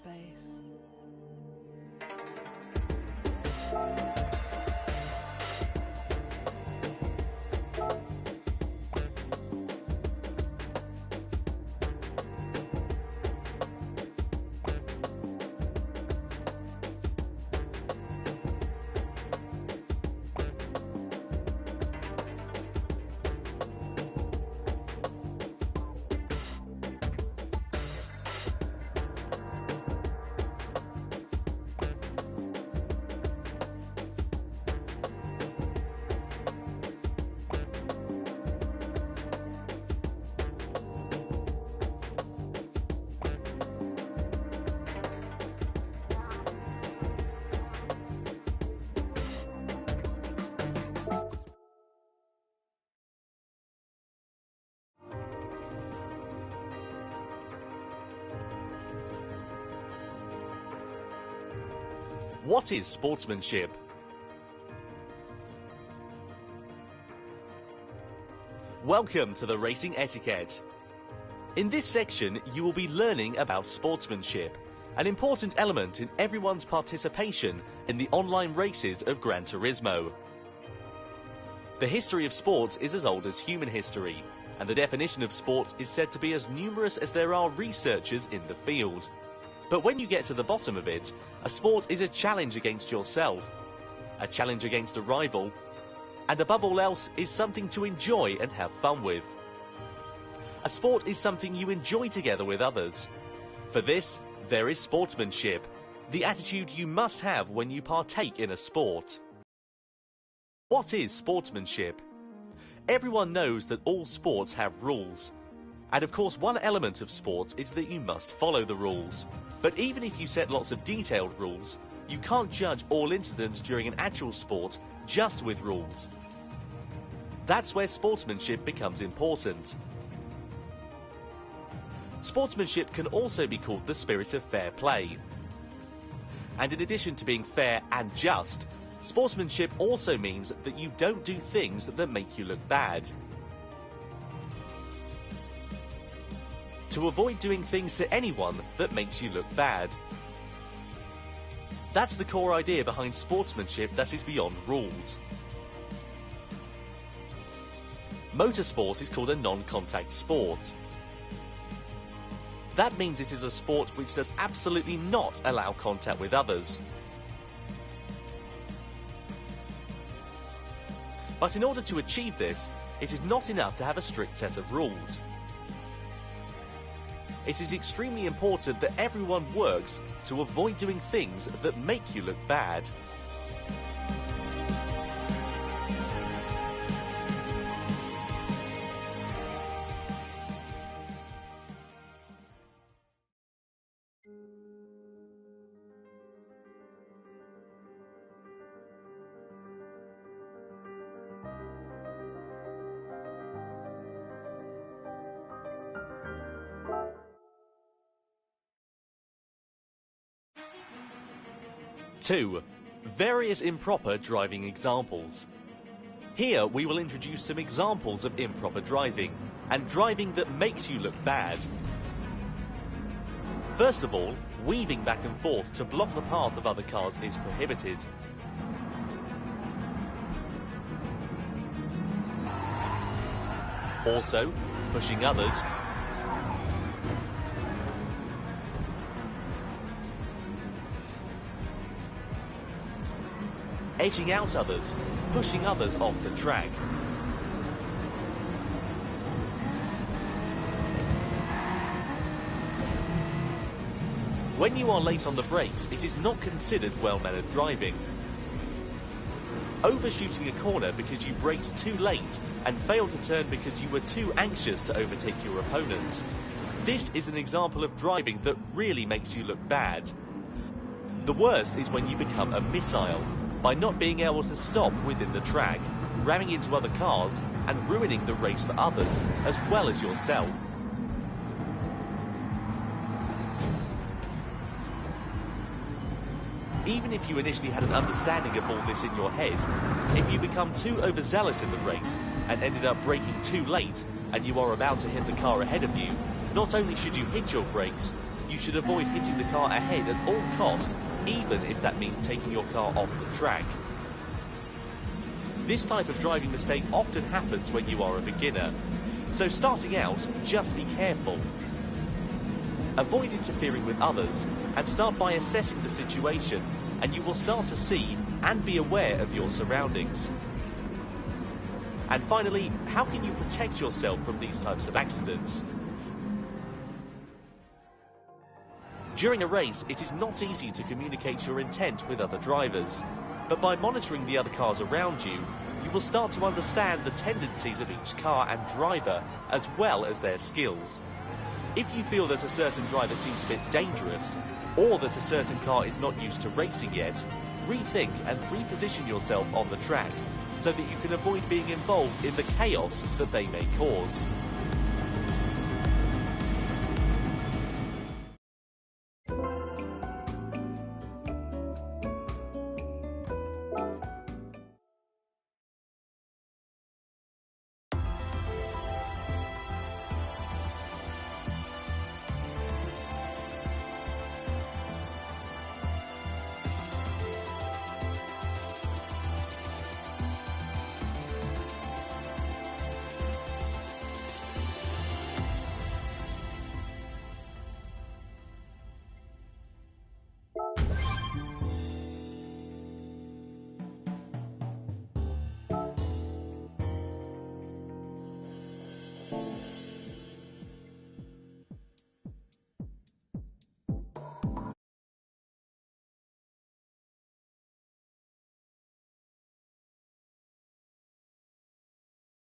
space. What is sportsmanship? Welcome to the Racing Etiquette. In this section, you will be learning about sportsmanship, an important element in everyone's participation in the online races of Gran Turismo. The history of sports is as old as human history, and the definition of sport is said to be as numerous as there are researchers in the field. But when you get to the bottom of it, a sport is a challenge against yourself, a challenge against a rival, and above all else is something to enjoy and have fun with. A sport is something you enjoy together with others. For this, there is sportsmanship, the attitude you must have when you partake in a sport. What is sportsmanship? Everyone knows that all sports have rules. And of course, one element of sports is that you must follow the rules. But even if you set lots of detailed rules, you can't judge all incidents during an actual sport just with rules. That's where sportsmanship becomes important. Sportsmanship can also be called the spirit of fair play. And in addition to being fair and just, sportsmanship also means that you don't do things that make you look bad. To avoid doing things to anyone that makes you look bad. That's the core idea behind sportsmanship that is beyond rules. Motorsport is called a non-contact sport. That means it is a sport which does absolutely not allow contact with others. But in order to achieve this, it is not enough to have a strict set of rules. It is extremely important that everyone works to avoid doing things that make you look bad. Two, various improper driving examples. Here we will introduce some examples of improper driving, and driving that makes you look bad. First of all, weaving back and forth to block the path of other cars is prohibited. Also, pushing others, edging out others, pushing others off the track. When you are late on the brakes, it is not considered well-mannered driving. Overshooting a corner because you braked too late and failed to turn because you were too anxious to overtake your opponent. This is an example of driving that really makes you look bad. The worst is when you become a missile, by not being able to stop within the track, ramming into other cars and ruining the race for others, as well as yourself. Even if you initially had an understanding of all this in your head, if you become too overzealous in the race and ended up braking too late and you are about to hit the car ahead of you, not only should you hit your brakes, You should avoid hitting the car ahead at all costs, even if that means taking your car off the track. This type of driving mistake often happens when you are a beginner, so starting out, just be careful. Avoid interfering with others and start by assessing the situation, and you will start to see and be aware of your surroundings. And finally, how can you protect yourself from these types of accidents? During a race, it is not easy to communicate your intent with other drivers, but by monitoring the other cars around you, you will start to understand the tendencies of each car and driver, as well as their skills. If you feel that a certain driver seems a bit dangerous, or that a certain car is not used to racing yet, rethink and reposition yourself on the track, so that you can avoid being involved in the chaos that they may cause.